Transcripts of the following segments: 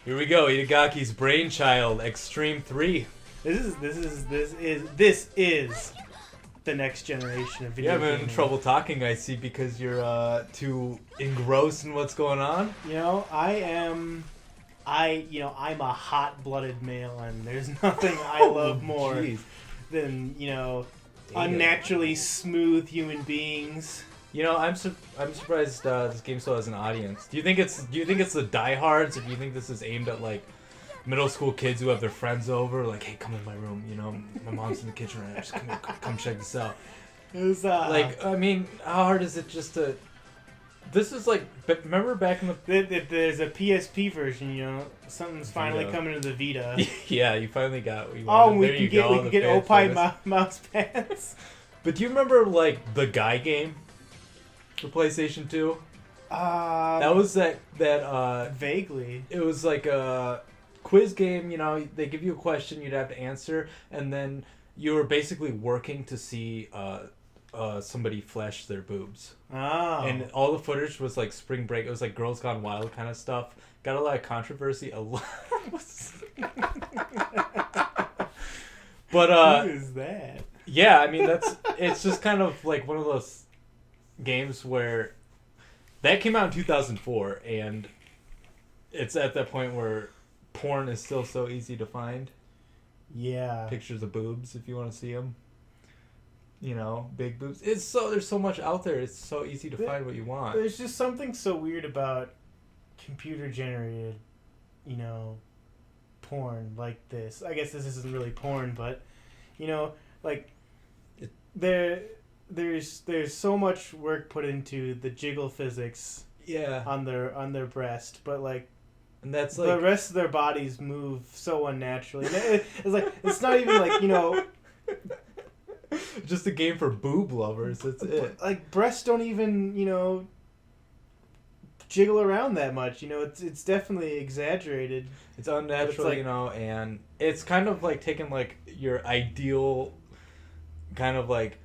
Here we go. Itagaki's brainchild, Xtreme 3. This is the next generation of video You're having gaming. trouble talking, I see, because you're too engrossed in what's going on. You know, I'm a hot-blooded male, and there's nothing I love more Jeez. than, Damn. unnaturally smooth human beings. You know, I'm surprised this game still has an audience. Do you think it's the diehards, or do you think this is aimed at like middle school kids who have their friends over, like, hey, come in my room, you know, my mom's in the kitchen right now, just come check this out. It was, Like, I mean, how hard is it just to? This is like, remember back in the there's a PSP version, something's finally Vita. coming to the Vita. yeah, you finally got what you Oh, wanted. we There can you get go, we the can get fan Opie service. mouse pads. But do you remember like the Guy game for PlayStation 2? That was that vaguely. it was like a quiz game, you know, they give you a question you'd have to answer, and then you were basically working to see somebody flash their boobs. Oh. And all the footage was like Spring Break. It was like Girls Gone Wild kind of stuff. Got a lot of controversy. A lot. But who is that? yeah, I mean it's just kind of like one of those games where that came out in 2004, and it's at that point where porn is still so easy to find. Yeah. Pictures of boobs if you want to see them. You know, big boobs. There's so much out there. It's so easy to find what you want. There's just something so weird about computer generated, porn like this. I guess this isn't really porn, but like there's so much work put into the jiggle physics Yeah, on their breast, but like and that's the like rest of their bodies move so unnaturally. It's like it's not even like just a game for boob lovers. That's it. like breasts don't even jiggle around that much. It's definitely exaggerated. It's unnatural, like- and it's kind of like taking like your ideal kind of like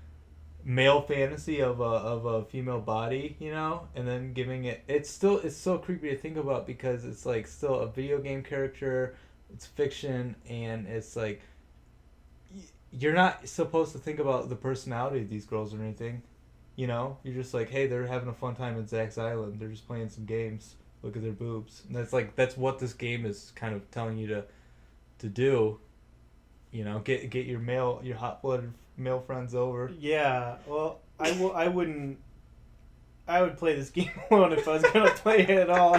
male fantasy of a female body, and then giving it's so creepy to think about because it's like still a video game character, it's fiction, and it's like you're not supposed to think about the personality of these girls or anything. You're just like, hey, they're having a fun time in Zack's Island. They're just playing some games. Look at their boobs. And that's what this game is kind of telling you to do. Get your hot-blooded male friends over. Yeah. Well, I wouldn't. I would play this game alone if I was gonna play it at all.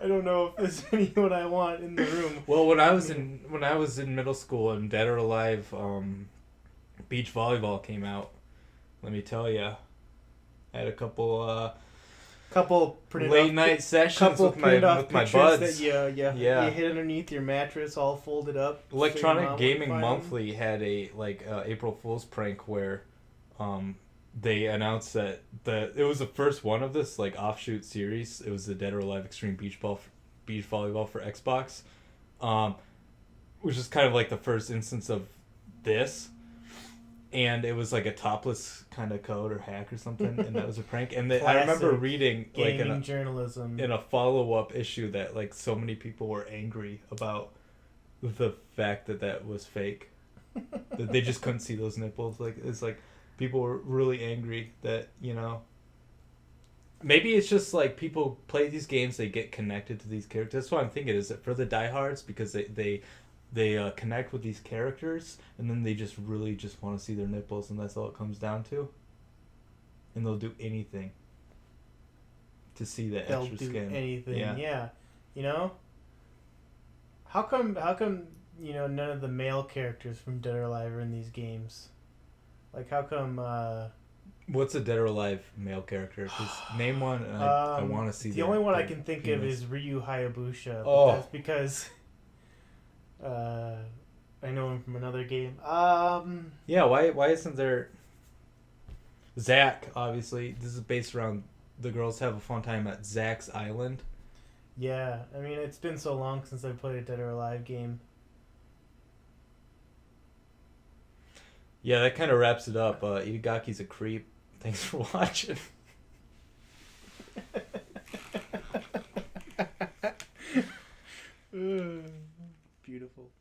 I don't know if there's anyone I want in the room. Well, when I was in middle school and Dead or Alive, beach volleyball came out. Let me tell you, I had a couple printed late off, night sessions with my pictures buds. that you Yeah. hid underneath your mattress, all folded up. so your mom Electronic wouldn't Gaming find them. Monthly had a April Fool's prank where they announced that it was the first one of this like offshoot series. It was the Dead or Alive Extreme Beach Volleyball for Xbox, which is kind of like the first instance of this. And it was like a topless kind of code or hack or something, and that was a prank. And I remember Classic reading like gaming journalism. in a follow-up issue that like so many people were angry about the fact that was fake, that they just couldn't see those nipples. Like it's like people were really angry that maybe it's just like people play these games, they get connected to these characters. That's what I'm thinking. Is it for the diehards because they connect with these characters, and then they just really just want to see their nipples, and that's all it comes down to. And they'll do anything to see that They'll extra do skin. anything. Yeah. Yeah. How come none of the male characters from Dead or Alive are in these games? Like how come What's a Dead or Alive male character? Just name one, and I want to see. The only one I can think of is Ryu Hayabusa. But Oh. that's because I know him from another game. Yeah, why isn't there? Zack, obviously, this is based around the girls have a fun time at Zack's Island. Yeah, I mean it's been so long since I played a Dead or Alive game. Yeah, that kind of wraps it up. Itagaki's a creep. Thanks for watching. Beautiful.